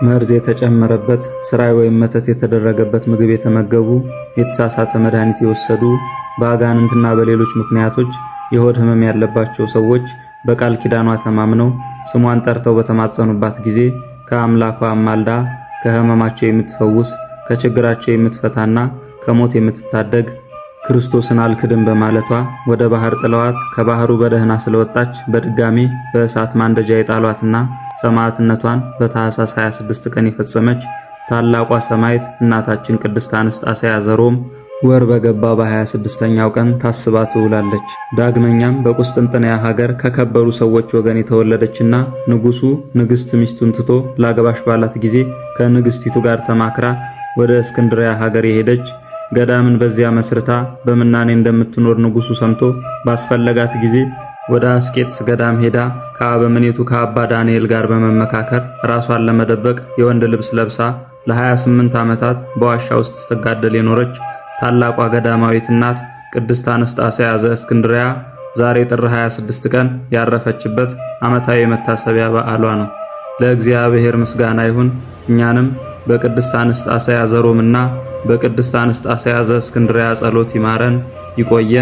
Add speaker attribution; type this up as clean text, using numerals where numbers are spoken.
Speaker 1: መርዝ የተጨመረበት ስራይ ወይም መተት የተደረገበት ምግብ የተመገቡ፣ የተሳሳተ መድኃኒት የወሰዱ፣ በአጋንንትና በሌሎች ምክንያቶች የሆድ ህመም ያለባቸው ሰዎች በቃል ኪዳኗ ተማምነው ስሟን ጠርተው በተማጸኑባት ጊዜ ከአምላኳ አማልዳ ከህመማቸው የምትፈውስ ከችግራቸው የምትፈታና ከሞት የምትታደግ ክርስቶስን አልክድም በማለቷ ወደ ባህር ጥለዋት ከባህሩ በደህና ስለወጣች በድጋሚ በእሳት ማንደጃ የጣሏትና ሰማዕትነቷን በታኅሳስ 26 ቀን የፈጸመች ታላቋ ሰማዕት እናታችን ቅድስት አንስጣስያ ዘሮም ወር በገባ በ26ኛው ቀን ታስባ ትውላለች። ዳግመኛም በቁስጥንጥንያ ሀገር ከከበሩ ሰዎች ወገን የተወለደችና ንጉሱ ንግስት ሚስቱን ትቶ ላገባሽ ባላት ጊዜ ከንግስቲቱ ጋር ተማክራ ወደ እስክንድርያ ሀገር የሄደች ገዳምን በዚያ መስርታ በምናኔ እንደምትኖር ንጉሱ ሰምቶ ባስፈለጋት ጊዜ ወደ አስቄጥስ ገዳም ሄዳ ከአበምኔቱ ከአባ ዳንኤል ጋር በመመካከር ራሷን ለመደበቅ የወንድ ልብስ ለብሳ ለ28 ዓመታት በዋሻ ውስጥ ስትጋደል የኖረች ታላቋ ገዳማዊት እናት ቅድስት አንስጣስያ ዘእስክንድርያ ዛሬ ጥር 26 ቀን ያረፈችበት ዓመታዊ የመታሰቢያ በዓሏ ነው። ለእግዚአብሔር ምስጋና ይሁን። እኛንም በቅድስት አንስጣስያ ዘሮምና በቅድስት አንስጣስያ ዘእስክንድርያ ጸሎት ይማረን ይቆየን።